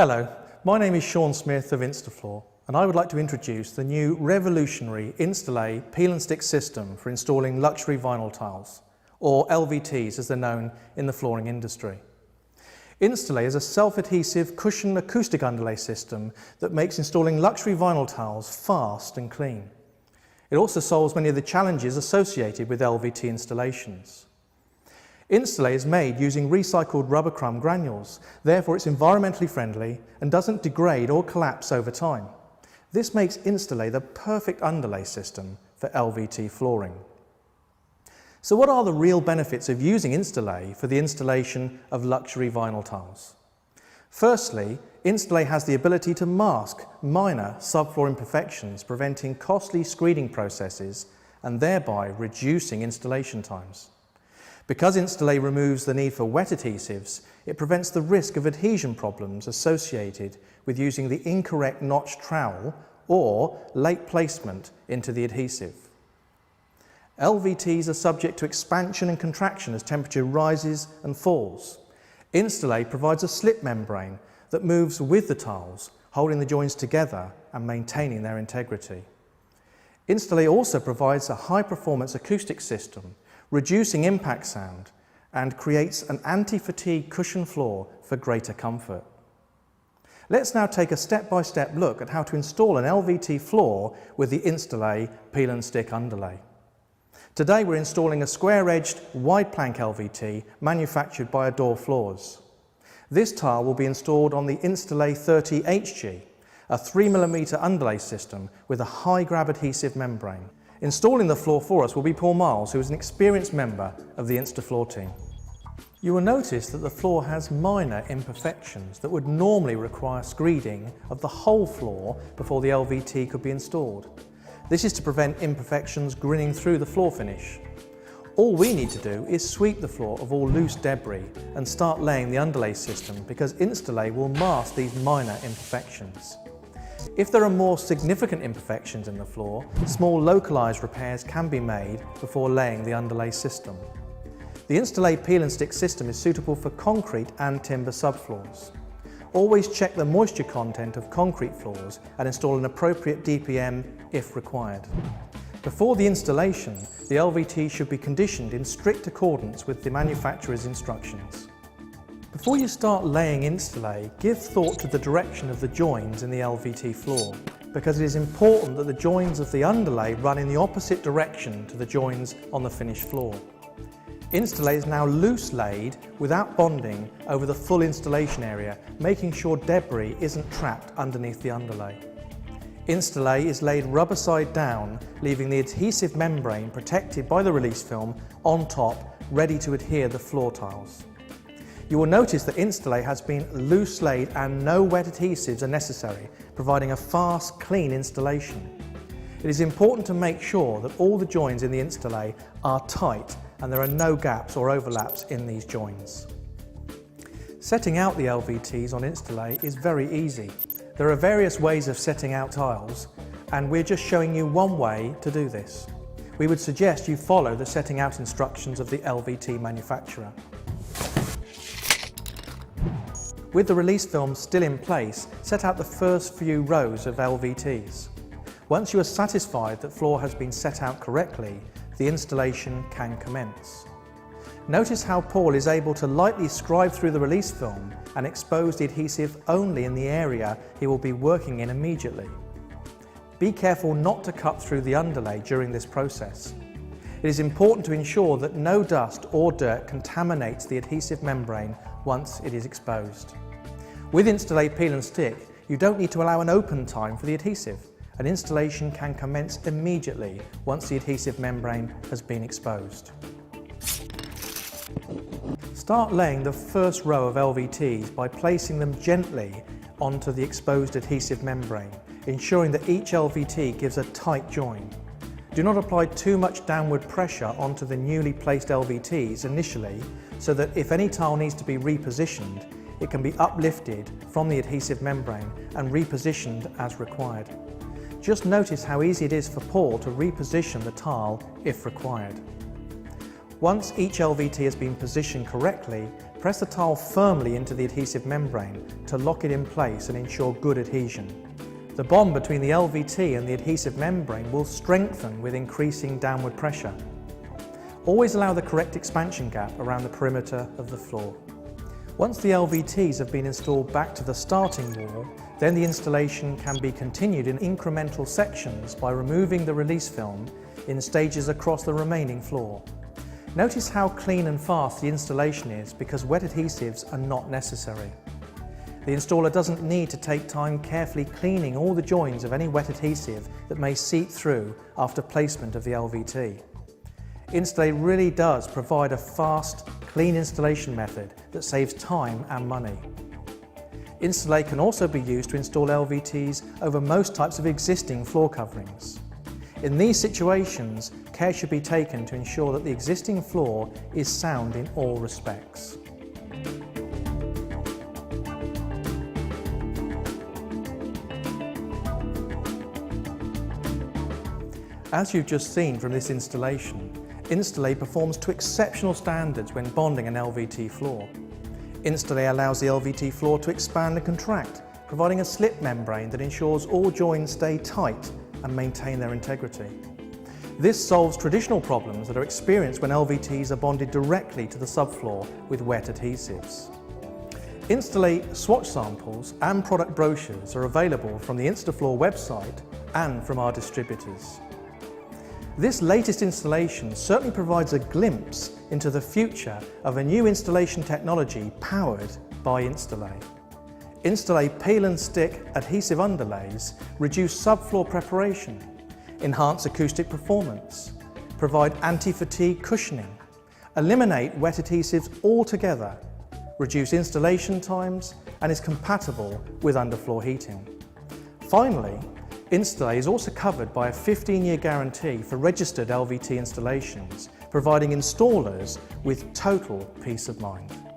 Hello, my name is Sean Smith of InstaFloor, and I would like to introduce the new revolutionary InstaLay peel and stick system for installing luxury vinyl tiles, or LVTs as they're known in the flooring industry. InstaLay is a self-adhesive cushion acoustic underlay system that makes installing luxury vinyl tiles fast and clean. It also solves many of the challenges associated with LVT installations. InstaLay is made using recycled rubber crumb granules, therefore it's environmentally friendly and doesn't degrade or collapse over time. This makes InstaLay the perfect underlay system for LVT flooring. So what are the real benefits of using InstaLay for the installation of luxury vinyl tiles? Firstly, InstaLay has the ability to mask minor subfloor imperfections, preventing costly screening processes and thereby reducing installation times. Because InstaLay removes the need for wet adhesives, it prevents the risk of adhesion problems associated with using the incorrect notch trowel or late placement into the adhesive. LVTs are subject to expansion and contraction as temperature rises and falls. InstaLay provides a slip membrane that moves with the tiles, holding the joins together and maintaining their integrity. InstaLay also provides a high-performance acoustic system, reducing impact sound, and creates an anti-fatigue cushion floor for greater comfort. Let's now take a step-by-step look at how to install an LVT floor with the InstaLay peel and stick underlay. Today we're installing a square-edged wide plank LVT manufactured by Adore Floors. This tile will be installed on the InstaLay 30HG, a 3mm underlay system with a high grab adhesive membrane. Installing the floor for us will be Paul Miles, who is an experienced member of the InstaFloor team. You will notice that the floor has minor imperfections that would normally require screeding of the whole floor before the LVT could be installed. This is to prevent imperfections grinning through the floor finish. All we need to do is sweep the floor of all loose debris and start laying the underlay system, because InstaLay will mask these minor imperfections. If there are more significant imperfections in the floor, small localised repairs can be made before laying the underlay system. The InstaLay peel and stick system is suitable for concrete and timber subfloors. Always check the moisture content of concrete floors and install an appropriate DPM if required. Before the installation, the LVT should be conditioned in strict accordance with the manufacturer's instructions. Before you start laying InstaLay, give thought to the direction of the joins in the LVT floor, because it is important that the joins of the underlay run in the opposite direction to the joins on the finished floor. InstaLay is now loose laid without bonding over the full installation area, making sure debris isn't trapped underneath the underlay. InstaLay is laid rubber side down, leaving the adhesive membrane protected by the release film on top, ready to adhere the floor tiles. You will notice that InstaLay has been loose laid and no wet adhesives are necessary, providing a fast, clean installation. It is important to make sure that all the joins in the InstaLay are tight and there are no gaps or overlaps in these joins. Setting out the LVTs on InstaLay is very easy. There are various ways of setting out tiles, and we're just showing you one way to do this. We would suggest you follow the setting out instructions of the LVT manufacturer. With the release film still in place, set out the first few rows of LVTs. Once you are satisfied that floor has been set out correctly, the installation can commence. Notice how Paul is able to lightly scribe through the release film and expose the adhesive only in the area he will be working in immediately. Be careful not to cut through the underlay during this process. It is important to ensure that no dust or dirt contaminates the adhesive membrane once it is exposed. With InstaLay peel and stick, you don't need to allow an open time for the adhesive. An installation can commence immediately once the adhesive membrane has been exposed. Start laying the first row of LVTs by placing them gently onto the exposed adhesive membrane, ensuring that each LVT gives a tight join. Do not apply too much downward pressure onto the newly placed LVTs initially, so that if any tile needs to be repositioned, it can be uplifted from the adhesive membrane and repositioned as required. Just notice how easy it is for Paul to reposition the tile if required. Once each LVT has been positioned correctly, Press the tile firmly into the adhesive membrane to lock it in place and ensure good adhesion. The bond between the LVT and the adhesive membrane will strengthen with increasing downward pressure. Always allow the correct expansion gap around the perimeter of the floor. Once the LVTs have been installed back to the starting wall, then the installation can be continued in incremental sections by removing the release film in stages across the remaining floor. Notice how clean and fast the installation is because wet adhesives are not necessary. The installer doesn't need to take time carefully cleaning all the joins of any wet adhesive that may seep through after placement of the LVT. InstaLay really does provide a fast, clean installation method that saves time and money. InstaLay can also be used to install LVTs over most types of existing floor coverings. In these situations, care should be taken to ensure that the existing floor is sound in all respects. As you've just seen from this installation, InstaLay performs to exceptional standards when bonding an LVT floor. InstaLay allows the LVT floor to expand and contract, providing a slip membrane that ensures all joins stay tight and maintain their integrity. This solves traditional problems that are experienced when LVTs are bonded directly to the subfloor with wet adhesives. InstaLay swatch samples and product brochures are available from the InstaFloor website and from our distributors. This latest installation certainly provides a glimpse into the future of a new installation technology powered by InstaLay. InstaLay peel and stick adhesive underlays reduce subfloor preparation, enhance acoustic performance, provide anti-fatigue cushioning, eliminate wet adhesives altogether, reduce installation times, and is compatible with underfloor heating. Finally, InstaLay is also covered by a 15-year guarantee for registered LVT installations, providing installers with total peace of mind.